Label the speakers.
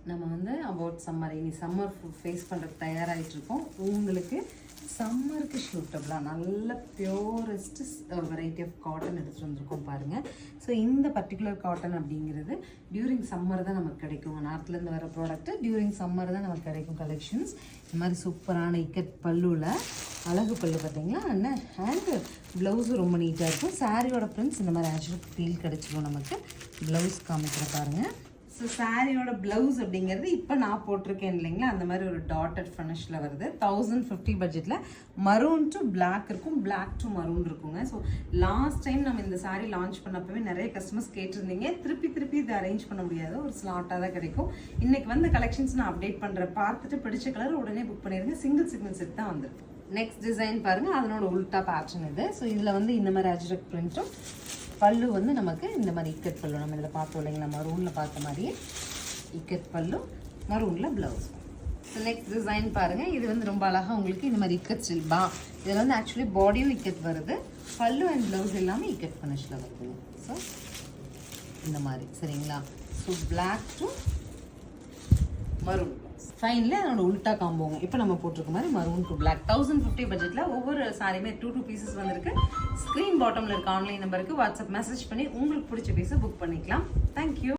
Speaker 1: நம்ம வந்து about summer, இனி சம்மர் ஃபேஸ் பண்ணுறதுக்கு தயாராகிட்டு இருக்கோம். உங்களுக்கு சம்மருக்கு ஷூட்டபுளாக நல்ல பியூரஸ்ட் வெரைட்டி ஆஃப் காட்டன் எடுத்துகிட்டு வந்திருக்கோம் பாருங்கள். ஸோ இந்த பர்டிகுலர் காட்டன் அப்படிங்கிறது டியூரிங் சம்மர் தான் நமக்கு கிடைக்கும். நார்த்லேருந்து வர ப்ராடக்ட்டு டியூரிங் சம்மர் தான் நமக்கு கிடைக்கும் கலெக்ஷன்ஸ். இந்த மாதிரி சூப்பரான இக்கட் பல்லுவில் அழகு பல்லு பார்த்தீங்களா, என்ன ஹேண்டு ப்ளவுஸும் ரொம்ப நீட்டாக இருக்கும். சாரியோட பிரிண்ட்ஸ் இந்த மாதிரி ஆக்சுவலாக ஃபீல் கிடச்சிடும் நமக்கு. ப்ளவுஸ் காமிக்கிற பாருங்கள். ஸோ சாரியோட ப்ளவுஸ் அப்படிங்கிறது இப்போ நான் போட்டிருக்கேன் இல்லைங்களா, அந்த மாதிரி ஒரு டாட்டட் ஃபினிஷில் வருது. 1050 பட்ஜெட்டில் மரூன் டு பிளாக் இருக்கும், பிளாக் டு மரூன் இருக்குங்க. ஸோ லாஸ்ட் டைம் நம்ம இந்த சாரீ லான்ச் பண்ணப்பவே நிறைய கஸ்டமர்ஸ் கேட்டிருந்தீங்க. திருப்பி இதை அரேஞ்ச் பண்ண முடியாது, ஒரு ஸ்லாட்டாக தான் கிடைக்கும். இன்றைக்கி வந்து கலெக்ஷன்ஸ் நான் அப்டேட் பண்ணுறேன். பார்த்துட்டு பிடிச்ச கலர் உடனே புக் பண்ணிடுங்க. சிங்கிள் சிக்னல் செட் தான் வந்துருக்கு. நெக்ஸ்ட் டிசைன் பாருங்கள், அதனோட உல்ட்டா பேட்டர்ன் இது. ஸோ இதில் வந்து இந்த மாதிரி அஜ்ரக் பிரிண்ட்டும், பல்லு வந்து நமக்கு இந்த மாதிரி இக்கட் பல்லு, நம்ம இதில் பார்த்தோம் இல்லைங்களா, மரூனில் பார்த்த மாதிரியே இக்கட் பல்லு, மரூனில் ப்ளவுஸ். ஸோ நெக்ஸ்ட் டிசைன் பாருங்கள், இது வந்து ரொம்ப அழகாக உங்களுக்கு இந்த மாதிரி இக்கட் சில்பா. இதில் வந்து ஆக்சுவலி பாடியும் இக்கட் வருது, பல்லு அண்ட் ப்ளவுஸ் எல்லாமே இக்கட் ஃபினிஷில் வருதுங்க. ஸோ இந்த மாதிரி சரிங்களா. ஸோ பிளாக் டு மரூன் ஃபைனில் அதனோட உல்ட்டா காம்போங்க. இப்போ நம்ம போட்டிருக்க மாதிரி மரூன் டு பிளாக். 1050 பட்ஜெட்டில் ஒவ்வொரு சாரியுமே 2 பீசஸ் வந்திருக்கு. ஸ்க்ரீன் பாட்டமில் இருக்க ஆன்லைன் நம்பருக்கு வாட்ஸ்அப் மெசேஜ் பண்ணி உங்களுக்கு பிடிச்ச பீஸை புக் பண்ணிக்கலாம். தேங்க்யூ.